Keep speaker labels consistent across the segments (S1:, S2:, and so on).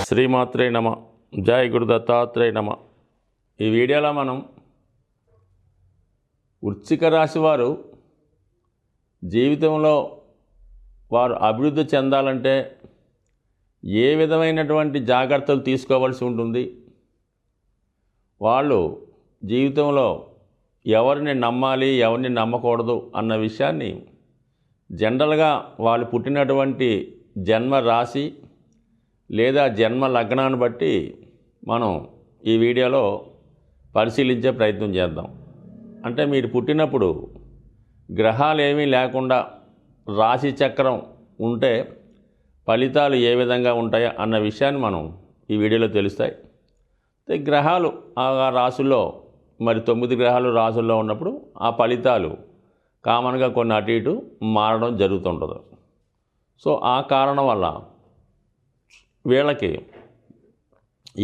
S1: శ్రీమాత్రే నమ. జై గురు దత్తాత్రేయ నమ. ఈ వీడియోలో మనం వృశ్చిక రాశి వారు జీవితంలో వారు అభివృద్ధి చెందాలంటే ఏ విధమైనటువంటి జాగ్రత్తలు తీసుకోవాల్సి ఉంటుంది, వాళ్ళు జీవితంలో ఎవరిని నమ్మాలి ఎవరిని నమ్మకూడదు అన్న విషయాన్ని జనరల్గా వాళ్ళు పుట్టినటువంటి జన్మ రాశి లేదా జన్మ లగ్నాన్ని బట్టి మనం ఈ వీడియోలో పరిశీలించే ప్రయత్నం చేద్దాం. అంటే మీరు పుట్టినప్పుడు గ్రహాలు ఏమీ లేకుండా రాశి చక్రం ఉంటే ఫలితాలు ఏ విధంగా ఉంటాయో అన్న విషయాన్ని మనం ఈ వీడియోలో తెలుస్తాయి. గ్రహాలు ఆ రాశుల్లో మరి 9 గ్రహాలు రాశుల్లో ఉన్నప్పుడు ఆ ఫలితాలు కామన్గా కొన్ని అటు ఇటు మారడం జరుగుతుంటుంది. సో ఆ కారణం వల్ల వీళ్ళకి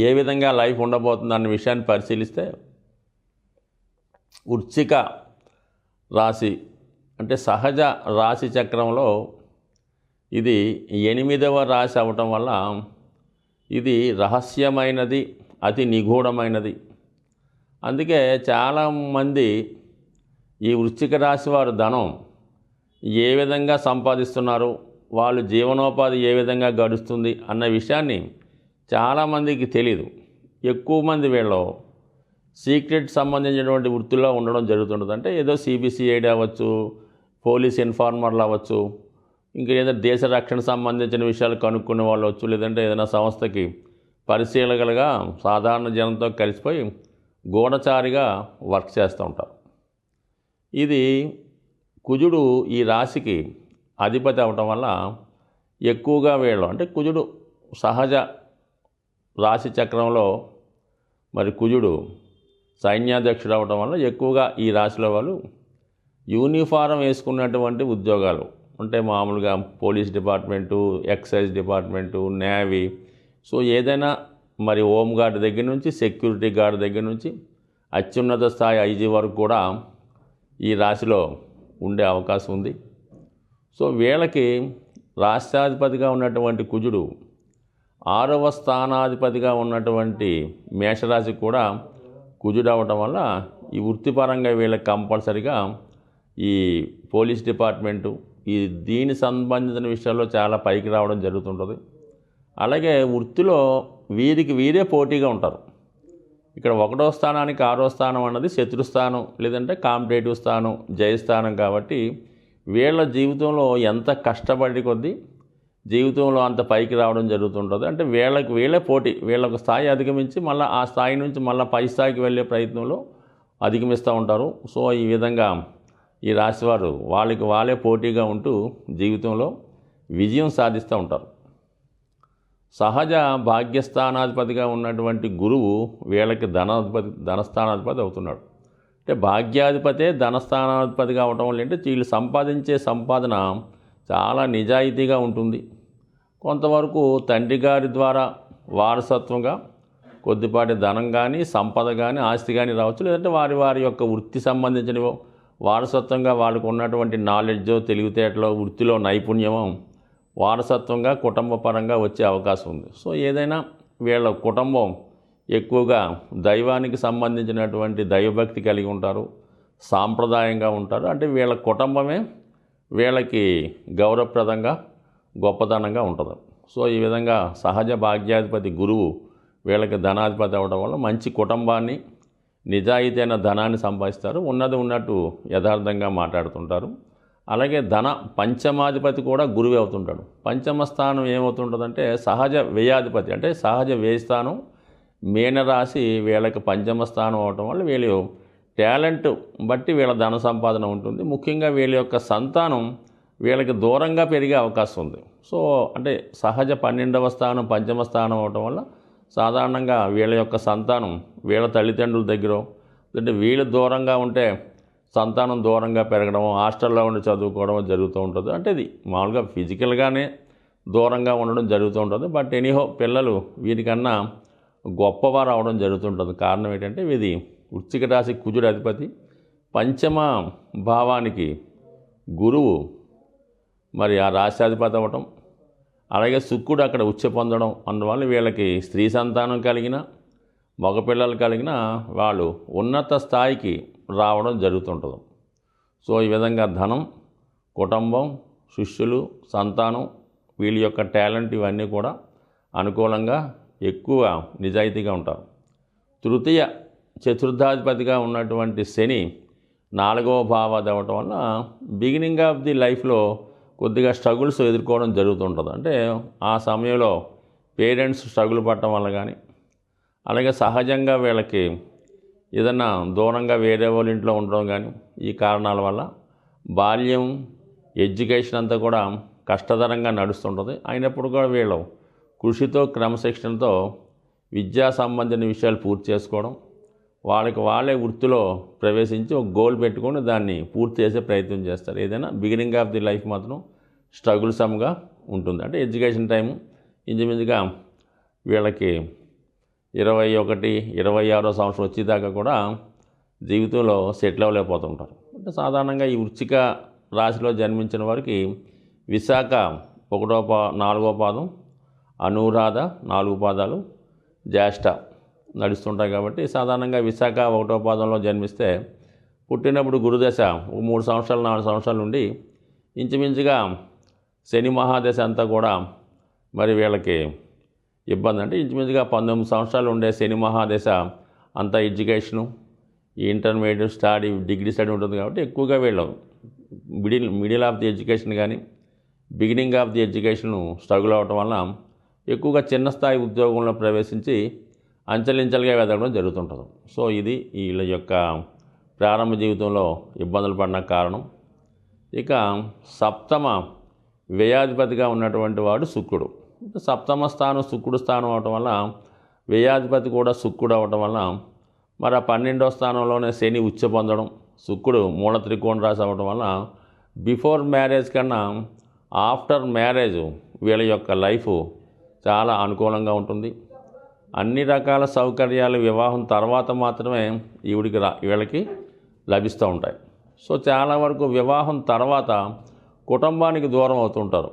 S1: ఏ విధంగా లైఫ్ ఉండబోతుంది అన్న విషయాన్ని పరిశీలిస్తే, వృశ్చిక రాశి అంటే సహజ రాశి చక్రంలో ఇది 8వ రాశి అవటం వల్ల ఇది రహస్యమైనది, అతి నిగూఢమైనది. అందుకే చాలామంది ఈ వృశ్చిక రాశి వారు ధనం ఏ విధంగా సంపాదిస్తున్నారు, వాళ్ళు జీవనోపాధి ఏ విధంగా గడుస్తుంది అన్న విషయాన్ని చాలామందికి తెలీదు. ఎక్కువ మంది వీళ్ళు సీక్రెట్ సంబంధించినటువంటి వృత్తిలో ఉండడం జరుగుతుంటుంది. అంటే ఏదో సిబిసిఐడి అవ్వచ్చు, పోలీస్ ఇన్ఫార్మర్లు అవ్వచ్చు, ఇంకా ఏదైనా దేశ రక్షణ సంబంధించిన విషయాలు కనుక్కునే వాళ్ళు అవ్వచ్చు, లేదంటే ఏదైనా సంస్థకి పరిశీలకులుగా సాధారణ జనంతో కలిసిపోయి గూఢచారిగా వర్క్ చేస్తూ ఉంటారు. ఇది కుజుడు ఈ రాశికి అధిపతి అవటం వల్ల ఎక్కువగా వీళ్ళు అంటే కుజుడు సహజ రాశి చక్రంలో మరి కుజుడు సైన్యాధ్యక్షుడు అవటం వల్ల ఎక్కువగా ఈ రాశిలో వాళ్ళు యూనిఫారం వేసుకున్నటువంటి ఉద్యోగాలు అంటే మామూలుగా police department, excise department, navy, so ఏదైనా మరి హోమ్ గార్డ్ దగ్గర నుంచి సెక్యూరిటీ గార్డ్ దగ్గర నుంచి అత్యున్నత స్థాయి ఐజీ వరకు కూడా ఈ రాశిలో ఉండే అవకాశం ఉంది. సో వీళ్ళకి రాష్ట్రాధిపతిగా ఉన్నటువంటి కుజుడు 6వ స్థానాధిపతిగా ఉన్నటువంటి మేషరాశికి కూడా కుజుడు అవ్వటం వల్ల ఈ వృత్తిపరంగా వీళ్ళకి కంపల్సరిగా ఈ పోలీస్ డిపార్ట్మెంటు దీని సంబంధించిన విషయాల్లో చాలా పైకి రావడం జరుగుతుంటుంది. అలాగే వృత్తిలో వీరికి వీరే పోటీగా ఉంటారు. ఇక్కడ 1వ స్థానానికి 6వ స్థానం అన్నది శత్రుస్థానం, లేదంటే కాంపిటేటివ్ స్థానం, జయస్థానం. కాబట్టి వీళ్ళ జీవితంలో ఎంత కష్టపడి కొద్దీ జీవితంలో అంత పైకి రావడం జరుగుతుంటుంది. అంటే వీళ్ళే పోటీ, వీళ్ళొక స్థాయి అధిగమించి మళ్ళీ ఆ స్థాయి నుంచి మళ్ళీ పై స్థాయికి వెళ్ళే ప్రయత్నంలో అధిగమిస్తూ ఉంటారు. సో ఈ విధంగా ఈ రాశివారు వాళ్ళే పోటీగా ఉంటూ జీవితంలో విజయం సాధిస్తూ ఉంటారు. సహజ భాగ్యస్థానాధిపతిగా ఉన్నటువంటి గురువు వీళ్ళకి ధనస్థానాధిపతి అవుతున్నాడు. అంటే భాగ్యాధిపతే ధనస్థానాధిపతిగా అవటం వల్ల అంటే వీళ్ళు సంపాదించే సంపాదన చాలా నిజాయితీగా ఉంటుంది. కొంతవరకు తండ్రి గారి ద్వారా వారసత్వంగా కొద్దిపాటి ధనం కానీ, సంపద కానీ, ఆస్తి కానీ రావచ్చు, లేదంటే వారి యొక్క వృత్తి సంబంధించినవో వారసత్వంగా వాళ్ళకు ఉన్నటువంటి నాలెడ్జో, తెలివితేటలో, వృత్తిలో నైపుణ్యమో వారసత్వంగా కుటుంబ పరంగా వచ్చే అవకాశం ఉంది. సో ఏదైనా వీళ్ళ కుటుంబం ఎక్కువగా దైవానికి సంబంధించినటువంటి దైవభక్తి కలిగి ఉంటారు, సాంప్రదాయంగా ఉంటారు. అంటే వీళ్ళ కుటుంబమే వీళ్ళకి గౌరవప్రదంగా గొప్పతనంగా ఉంటుంది. సో ఈ విధంగా సహజ భాగ్యాధిపతి గురువు వీళ్ళకి ధనాధిపతి అవ్వడం వల్ల మంచి కుటుంబాన్ని, నిజాయితీ అయిన ధనాన్ని సంపాదిస్తారు. ఉన్నది ఉన్నట్టు యథార్థంగా మాట్లాడుతుంటారు. అలాగే పంచమాధిపతి కూడా గురువే అవుతుంటాడు. పంచమ స్థానం ఏమవుతుంటుందంటే సహజ వ్యయాధిపతి, అంటే సహజ వ్యయ స్థానం మీనరాశి వీళ్ళకి పంచమ స్థానం అవటం వల్ల వీళ్ళు టాలెంట్ బట్టి వీళ్ళ ధన సంపాదన ఉంటుంది. ముఖ్యంగా వీళ్ళ యొక్క సంతానం వీళ్ళకి దూరంగా పెరిగే అవకాశం ఉంది. సో అంటే సహజ 12వ స్థానం పంచమ స్థానం అవటం వల్ల సాధారణంగా వీళ్ళ యొక్క సంతానం వీళ్ళ తల్లిదండ్రుల దగ్గర, అంటే వీళ్ళు దూరంగా ఉంటే సంతానం దూరంగా పెరగడం, హాస్టల్లో ఉండి చదువుకోవడం జరుగుతూ ఉంటుంది. అంటే ఇది మామూలుగా ఫిజికల్గానే దూరంగా ఉండడం జరుగుతూ ఉంటుంది. బట్ ఎనీహో పిల్లలు వీరికన్నా గొప్పవారు అవడం జరుగుతుంటుంది. కారణం ఏంటంటే ఇది వృశ్చిక రాశి కుజుడు అధిపతి, పంచమ భావానికి గురువు మరి ఆ రాశ్యాధిపతి అవ్వటం, అలాగే శుక్రుడు అక్కడ ఉచ్చ పొందడం అందువల్ల వీళ్ళకి స్త్రీ సంతానం కలిగిన మగపిల్లలు కలిగిన వాళ్ళు ఉన్నత స్థాయికి రావడం జరుగుతుంటుంది. సో ఈ విధంగా ధనం, కుటుంబం, శిష్యులు, సంతానం, వీళ్ళ యొక్క టాలెంట్ ఇవన్నీ కూడా అనుకూలంగా ఎక్కువ నిజాయితీగా ఉంటారు. తృతీయ చతుర్థాధిపతిగా ఉన్నటువంటి శని 4వ భావాది అవ్వటం వల్ల బిగినింగ్ ఆఫ్ ది లైఫ్లో కొద్దిగా స్ట్రగుల్స్ ఎదుర్కోవడం జరుగుతుంటుంది. అంటే ఆ సమయంలో పేరెంట్స్ స్ట్రగుల్ పడటం వల్ల కానీ, అలాగే సహజంగా వీళ్ళకి ఏదన్నా దూరంగా వేరే వాళ్ళ ఇంట్లో ఉండడం కానీ, ఈ కారణాల వల్ల బాల్యం, ఎడ్యుకేషన్ అంతా కూడా కష్టతరంగా నడుస్తుంటుంది. అయినప్పుడు కూడా వీళ్ళు కృషితో, క్రమశిక్షణతో విద్యా సంబంధించిన విషయాలు పూర్తి చేసుకోవడం, వాళ్ళే వృత్తిలో ప్రవేశించి ఒక గోల్ పెట్టుకొని దాన్ని పూర్తి చేసే ప్రయత్నం చేస్తారు. ఏదైనా బిగినింగ్ ఆఫ్ ది లైఫ్ మాత్రం స్ట్రగుల్సమ్గా ఉంటుంది. అంటే ఎడ్యుకేషన్ టైం ఇంచుమించుగా వీళ్ళకి 21, 26వ సంవత్సరం వచ్చేదాకా కూడా జీవితంలో సెటిల్ అవ్వలేకపోతుంటారు. అంటే సాధారణంగా ఈ వృశ్చిక రాశిలో జన్మించిన వారికి విశాఖ 4వ పాదం, అనురాధ 4 పాదాలు, జ్యేష్ఠ నడుస్తుంటాయి. కాబట్టి సాధారణంగా విశాఖ 1వ పాదంలో జన్మిస్తే పుట్టినప్పుడు గురుదశ 3 సంవత్సరాలు 4 సంవత్సరాల నుండి ఇంచుమించుగా శని మహాదశ అంతా కూడా మరి వీళ్ళకి ఇబ్బంది. అంటే ఇంచుమించుగా 19 సంవత్సరాలు ఉండే శని మహాదశ అంతా ఎడ్యుకేషను, ఈ ఇంటర్మీడియట్ స్టడీ, డిగ్రీ స్టడీ ఉంటుంది. కాబట్టి ఎక్కువగా వీళ్ళు మిడిల్ ఆఫ్ ది ఎడ్యుకేషన్ కానీ beginning of the education struggle అవ్వటం వల్ల ఎక్కువగా చిన్న స్థాయి ఉద్యోగంలో ప్రవేశించి అంచెలించెలుగా ఎదగడం జరుగుతుంటుంది. సో ఇది వీళ్ళ యొక్క ప్రారంభ జీవితంలో ఇబ్బందులు పడిన కారణం. ఇక సప్తమ వ్యయాధిపతిగా ఉన్నటువంటి వాడు శుక్రుడు. సప్తమ స్థానం శుక్రుడు స్థానం అవటం వల్ల వ్యయాధిపతి కూడా శుక్రుడు అవటం వల్ల మరి ఆ 12వ స్థానంలోనే శని ఉచ్చ పొందడం, శుక్రుడు మూల త్రికోణ రాశి అవ్వటం వల్ల బిఫోర్ మ్యారేజ్ కన్నా ఆఫ్టర్ మ్యారేజ్ వీళ్ళ యొక్క లైఫ్ చాలా అనుకూలంగా ఉంటుంది. అన్ని రకాల సౌకర్యాలు వివాహం తర్వాత మాత్రమే వీళ్ళకి లభిస్తూ ఉంటాయి. సో చాలా వరకు వివాహం తర్వాత కుటుంబానికి దూరం అవుతుంటారు.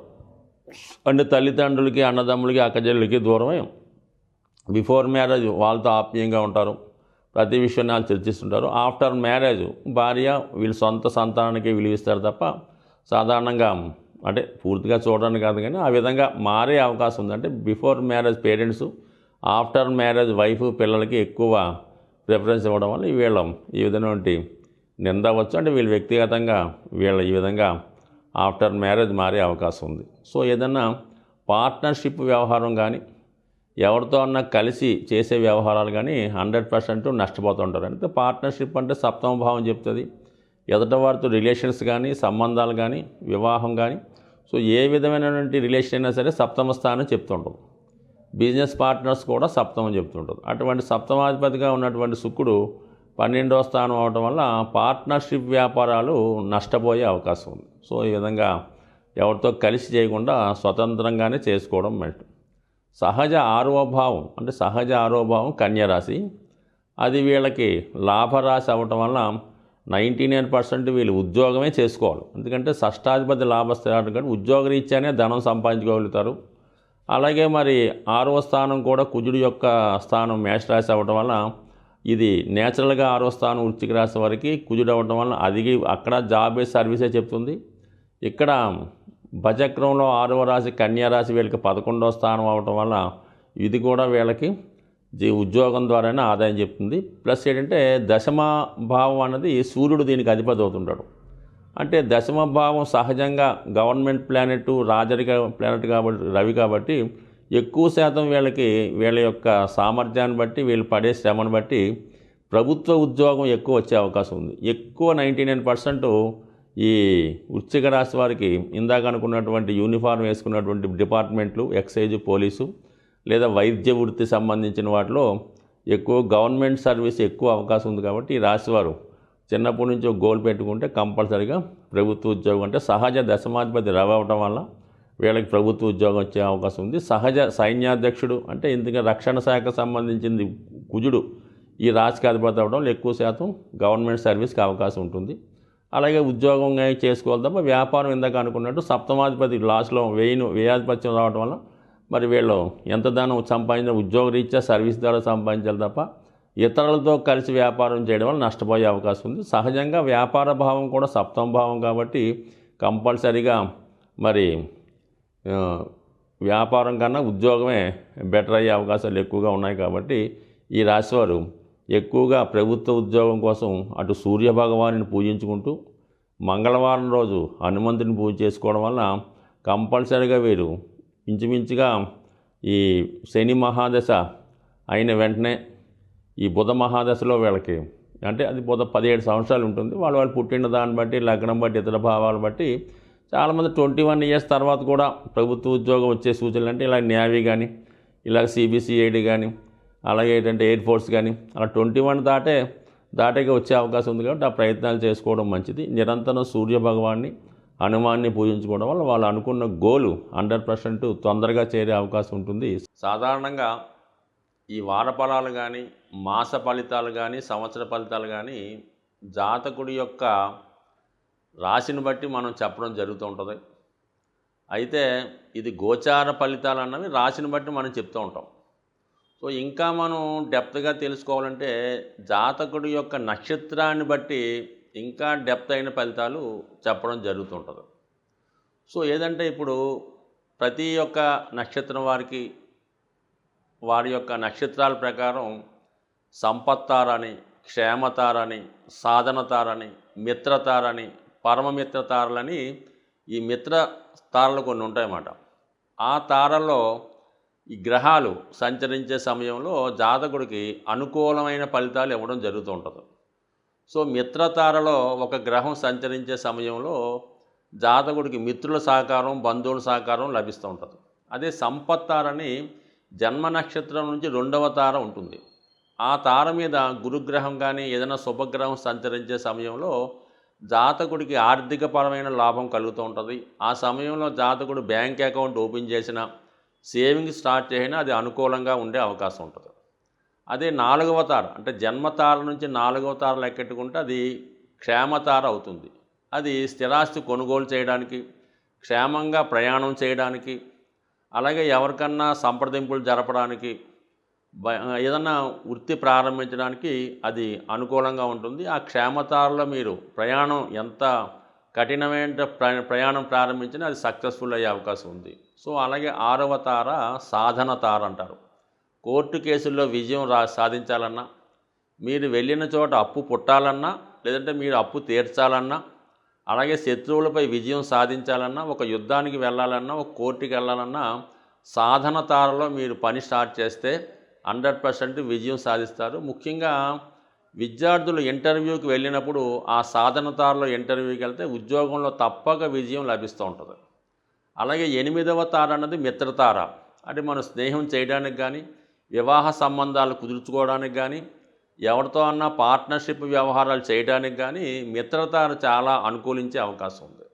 S1: అంటే తల్లిదండ్రులకి, అన్నదమ్ములకి, అక్కచెల్లెలకి దూరమై బిఫోర్ మ్యారేజ్ వాళ్ళతో ఆప్యాయంగా ఉంటారు, ప్రతి విషయాన్ని చర్చిస్తుంటారు. ఆఫ్టర్ మ్యారేజ్ భార్య వీళ్ళ సొంత సంతానానికి విలువిస్తారు తప్ప సాధారణంగా అంటే పూర్తిగా చూడడానికి కాదు కానీ ఆ విధంగా మారే అవకాశం ఉంది. అంటే before marriage parents, after marriage wife, పిల్లలకి ఎక్కువ ప్రిఫరెన్స్ ఇవ్వడం వల్ల వీళ్ళ ఈ విధమైనటువంటి నింద వచ్చు. అంటే వీళ్ళు వ్యక్తిగతంగా ఈ విధంగా ఆఫ్టర్ మ్యారేజ్ మారే అవకాశం ఉంది. సో ఏదన్నా పార్ట్నర్షిప్ వ్యవహారం కానీ ఎవరితో అన్నా కలిసి చేసే వ్యవహారాలు కానీ 100% నష్టపోతుంటారు. అంటే పార్ట్నర్షిప్ అంటే సప్తమ భావం చెప్తుంది. ఎదుట వారితో రిలేషన్స్ కానీ, సంబంధాలు కానీ, వివాహం కానీ, సో ఏ విధమైనటువంటి రిలేషన్ అయినా సరే సప్తమ స్థానం చెప్తుంటుంది. బిజినెస్ పార్ట్నర్స్ కూడా సప్తమం చెప్తుంటుంది. అటువంటి సప్తమాధిపతిగా ఉన్నటువంటి శుక్రుడు 12వ స్థానం అవడం వల్ల పార్ట్నర్షిప్ వ్యాపారాలు నష్టపోయే అవకాశం ఉంది. సో ఈ విధంగా ఎవరితో కలిసి చేయకుండా స్వతంత్రంగానే చేసుకోవడం మంచిది. సహజ 6వ భావం అంటే సహజ 6వ భావం కన్యరాశి. అది వీళ్ళకి లాభరాశి అవ్వటం వల్ల 99% వీళ్ళు ఉద్యోగమే చేసుకోవాలి. ఎందుకంటే షష్టాధిపతి లాభస్థానం కానీ ఉద్యోగరీత్యానే ధనం సంపాదించుకోగలుగుతారు. అలాగే మరి 6వ స్థానం కూడా కుజుడు యొక్క స్థానం మేషరాశి అవ్వటం వల్ల ఇది నేచురల్గా 6వ స్థానం వృశ్చిక రాశి వారికి కుజుడు అవ్వటం వల్ల అది అక్కడ జాబ్ బేస్ సర్వీసే చెప్తుంది. ఇక్కడ భజక్రమంలో 6వ రాశి కన్యారాశి వీళ్ళకి 11వ స్థానం అవ్వటం వల్ల ఇది కూడా వీళ్ళకి ఉద్యోగం ద్వారానే ఆదాయం చెప్తుంది. ప్లస్ ఏంటంటే దశమ భావం అన్నది సూర్యుడు దీనికి అధిపతి అవుతుంటాడు. అంటే దశమ భావం సహజంగా గవర్నమెంట్ ప్లానెట్, రాజరిక ప్లానెట్ కాబట్టి రవి కాబట్టి ఎక్కువ శాతం వీళ్ళ యొక్క సామర్థ్యాన్ని బట్టి వీళ్ళు పడే శ్రమను బట్టి ప్రభుత్వ ఉద్యోగం ఎక్కువ వచ్చే అవకాశం ఉంది. ఎక్కువ 99% ఈ వృశ్చిక రాశి వారికి ఇందాక అనుకున్నటువంటి యూనిఫామ్ వేసుకున్నటువంటి డిపార్ట్మెంట్లు, ఎక్సైజ్, పోలీసు లేదా వైద్య వృత్తి సంబంధించిన వాటిలో ఎక్కువ గవర్నమెంట్ సర్వీస్ ఎక్కువ అవకాశం ఉంది. కాబట్టి ఈ రాశివారు చిన్నప్పటి నుంచి ఒక గోల్ పెట్టుకుంటే కంపల్సరీగా ప్రభుత్వ ఉద్యోగం అంటే సహజ దశమాధిపతి రవి అవడం వల్ల వీళ్ళకి ప్రభుత్వ ఉద్యోగం వచ్చే అవకాశం ఉంది. సహజ సైన్యాధ్యక్షుడు అంటే ఇందుకే రక్షణ శాఖకు సంబంధించింది కుజుడు ఈ రాశికి అధిపతి అవ్వడం ఎక్కువ శాతం గవర్నమెంట్ సర్వీస్కి అవకాశం ఉంటుంది. అలాగే ఉద్యోగం కానీ చేసుకోవాలి తప్ప వ్యాపారం ఇందాక అనుకున్నట్టు సప్తమాధిపతి లాస్ట్లో వ్యయాధిపత్యం రావడం వల్ల మరి వీళ్ళు ఎంత ధనం సంపాదించిన ఉద్యోగ రీత్యా సర్వీస్ ద్వారా సంపాదించాలి తప్ప ఇతరులతో కలిసి వ్యాపారం చేయడం వల్ల నష్టపోయే అవకాశం ఉంది. సహజంగా వ్యాపార భావం కూడా సప్తమ భావం కాబట్టి కంపల్సరీగా మరి వ్యాపారం కన్నా ఉద్యోగమే బెటర్ అయ్యే అవకాశాలు ఎక్కువగా ఉన్నాయి. కాబట్టి ఈ రాశివారు ఎక్కువగా ప్రభుత్వ ఉద్యోగం కోసం అటు సూర్యభగవాన్ని పూజించుకుంటూ మంగళవారం రోజు హనుమంతుని పూజ చేసుకోవడం వల్ల కంపల్సరీగా వీరు ఇంచుమించుగా ఈ శని మహాదశ అయిన వెంటనే ఈ బుధ మహాదశలో వీళ్ళకి అంటే అది బుధ 17 సంవత్సరాలు ఉంటుంది. వాళ్ళు పుట్టిన దాన్ని బట్టి లగ్నం బట్టి ఇతర భావాలు బట్టి చాలామంది 21 ఇయర్స్ తర్వాత కూడా ప్రభుత్వ ఉద్యోగం వచ్చే సూచనలు అంటే ఇలా నేవీ కానీ ఇలా సిబిసిఐడి కానీ అలాగే ఏంటంటే ఎయిర్ ఫోర్స్ కానీ అలా 21 దాటేగా వచ్చే అవకాశం ఉంది. కాబట్టి ఆ ప్రయత్నాలు చేసుకోవడం మంచిది. నిరంతరం సూర్య భగవాన్ని హనుమాన్ని పూజించుకోవడం వల్ల వాళ్ళు అనుకున్న గోలు 100% తొందరగా చేరే అవకాశం ఉంటుంది. సాధారణంగా ఈ వార ఫలాలు కానీ మాస ఫలితాలు కానీ సంవత్సర ఫలితాలు కానీ జాతకుడి యొక్క రాశిని బట్టి మనం చెప్పడం జరుగుతూ ఉంటుంది. అయితే ఇది గోచార ఫలితాలు అన్నవి రాశిని బట్టి మనం చెప్తూ ఉంటాం. సో ఇంకా మనం డెప్త్గా తెలుసుకోవాలంటే జాతకుడి యొక్క నక్షత్రాన్ని బట్టి ఇంకా డెప్త్ అయిన ఫలితాలు చెప్పడం జరుగుతుంటుంది. సో ఏదంటే ఇప్పుడు ప్రతి ఒక్క నక్షత్రం వారికి వారి యొక్క నక్షత్రాల ప్రకారం సంపత్తారని, క్షేమతారని, సాధనతారని, మిత్రతారని, పరమమిత్రతారలని ఈ మిత్ర తారలు కొన్ని ఉంటాయన్నమాట. ఆ తారల్లో ఈ గ్రహాలు సంచరించే సమయంలో జాతకుడికి అనుకూలమైన ఫలితాలు ఇవ్వడం జరుగుతూ ఉంటుంది. సో మిత్రతారలో ఒక గ్రహం సంచరించే సమయంలో జాతకుడికి మిత్రుల సహకారం, బంధువుల సహకారం లభిస్తూ ఉంటుంది. అదే సంపత్తారని జన్మ నక్షత్రం నుంచి 2వ తార ఉంటుంది. ఆ తార మీద గురుగ్రహం కానీ ఏదైనా శుభగ్రహం సంచరించే సమయంలో జాతకుడికి ఆర్థికపరమైన లాభం కలుగుతూ ఉంటుంది. ఆ సమయంలో జాతకుడు బ్యాంక్ అకౌంట్ ఓపెన్ చేసిన, సేవింగ్ స్టార్ట్ చేసినా అది అనుకూలంగా ఉండే అవకాశం ఉంటుంది. అదే 4వ తార అంటే జన్మతార నుంచి 4వ తార లెక్కెట్టుకుంటే అది క్షేమతార అవుతుంది. అది స్థిరాస్తి కొనుగోలు చేయడానికి, క్షేమంగా ప్రయాణం చేయడానికి, అలాగే ఎవరికన్నా సంప్రదింపులు జరపడానికి, ఏదన్నా వృత్తి ప్రారంభించడానికి అది అనుకూలంగా ఉంటుంది. ఆ క్షేమతారలో మీరు ప్రయాణం ఎంత కఠినమైన ప్రయాణం ప్రారంభించినా అది సక్సెస్ఫుల్ అయ్యే అవకాశం ఉంది. సో అలాగే 6వ తార సాధన తార అంటారు. కోర్టు కేసుల్లో విజయం సాధించాలన్నా, మీరు వెళ్ళిన చోట అప్పు పుట్టాలన్నా, లేదంటే మీరు అప్పు తీర్చాలన్నా, అలాగే శత్రువులపై విజయం సాధించాలన్నా, ఒక యుద్ధానికి వెళ్ళాలన్నా, ఒక కోర్టుకి వెళ్ళాలన్నా సాధన తారలో మీరు పని స్టార్ట్ చేస్తే 100% విజయం సాధిస్తారు. ముఖ్యంగా విద్యార్థులు ఇంటర్వ్యూకి వెళ్ళినప్పుడు ఆ సాధన తారలో ఇంటర్వ్యూకి వెళ్తే ఉద్యోగంలో తప్పక విజయం లభిస్తూ ఉంటుంది. అలాగే 8వ తార అన్నది మిత్రతార. అంటే మనం స్నేహం చేయడానికి కానీ, వివాహ సంబంధాలు కుదుర్చుకోవడానికి కానీ, ఎవరితో అన్నా పార్ట్నర్షిప్ వ్యవహారాలు చేయడానికి కానీ మిత్రతార చాలా అనుకూలించే అవకాశం ఉంది.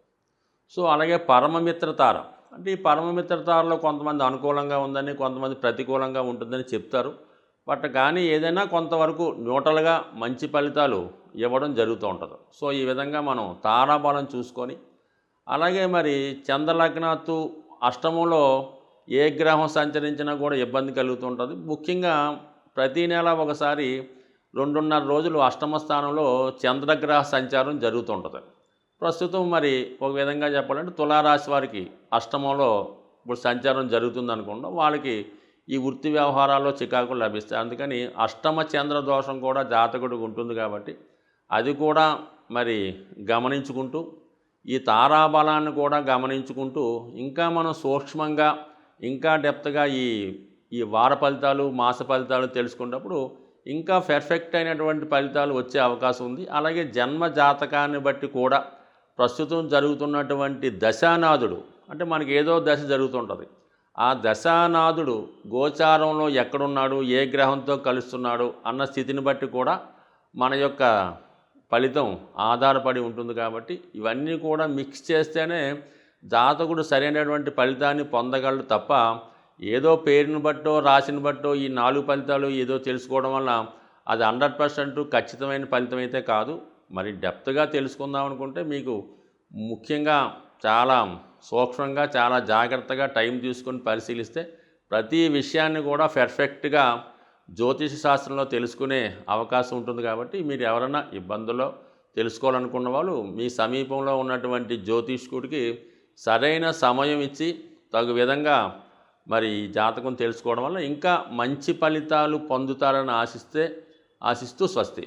S1: సో అలాగే పరమమిత్రతార అంటే ఈ పరమమిత్రతారలో కొంతమంది అనుకూలంగా ఉందని, కొంతమంది ప్రతికూలంగా ఉంటుందని చెప్తారు. బట్ కానీ ఏదైనా కొంతవరకు న్యూట్రల్గా మంచి ఫలితాలు ఇవ్వడం జరుగుతూ ఉంటుంది. సో ఈ విధంగా మనం తారాబలం చూసుకొని, అలాగే మరి చంద్రలగ్నాత్తు అష్టమంలో ఏ గ్రహం సంచరించినా కూడా ఇబ్బంది కలుగుతుంటుంది. ముఖ్యంగా ప్రతీ నెల ఒకసారి 2.5 రోజులు అష్టమ స్థానంలో చంద్రగ్రహ సంచారం జరుగుతుంటుంది. ప్రస్తుతం మరి ఒక విధంగా చెప్పాలంటే తులారాశి వారికి అష్టమంలో ఇప్పుడు సంచారం జరుగుతుంది అనుకుంటాం. వాళ్ళకి ఈ వృత్తి వ్యవహారాల్లో చికాకులు లభిస్తాయి. అందుకని అష్టమ చంద్ర దోషం కూడా జాతకుడికి ఉంటుంది కాబట్టి అది కూడా మరి గమనించుకుంటూ, ఈ తారాబలాన్ని కూడా గమనించుకుంటూ ఇంకా మనం సూక్ష్మంగా ఇంకా డెప్త్గా ఈ వార ఫలితాలు, మాస ఫలితాలు తెలుసుకున్నప్పుడు ఇంకా పర్ఫెక్ట్ అయినటువంటి ఫలితాలు వచ్చే అవకాశం ఉంది. అలాగే జన్మ జాతకాన్ని బట్టి కూడా ప్రస్తుతం జరుగుతున్నటువంటి దశానాథుడు అంటే మనకి ఏదో దశ జరుగుతుంటుంది. ఆ దశానాథుడు గోచారంలో ఎక్కడున్నాడు, ఏ గ్రహంతో కలుస్తున్నాడు అన్న స్థితిని బట్టి కూడా మన యొక్క ఫలితం ఆధారపడి ఉంటుంది. కాబట్టి ఇవన్నీ కూడా మిక్స్ చేస్తేనే జాతకుడు సరైనటువంటి ఫలితాన్ని పొందగలడు తప్ప ఏదో పేరుని బట్టో రాశిని బట్టో ఈ 4 ఫలితాలు ఏదో తెలుసుకోవడం వల్ల అది 100% ఖచ్చితమైన ఫలితం అయితే కాదు. మరి డెప్త్గా తెలుసుకుందాం అనుకుంటే మీకు ముఖ్యంగా చాలా సూక్ష్మంగా చాలా జాగ్రత్తగా టైం తీసుకొని పరిశీలిస్తే ప్రతి విషయాన్ని కూడా పర్ఫెక్ట్గా జ్యోతిష శాస్త్రంలో తెలుసుకునే అవకాశం ఉంటుంది. కాబట్టి మీరు ఎవరైనా ఇబ్బందుల్లో తెలుసుకోవాలనుకున్న వాళ్ళు మీ సమీపంలో ఉన్నటువంటి జ్యోతిష్కుడికి సరైన సమయం ఇచ్చి తగు విధంగా మరి జాతకం తెలుసుకోవడం వల్ల ఇంకా మంచి ఫలితాలు పొందుతారని ఆశిస్తూ స్వస్తి.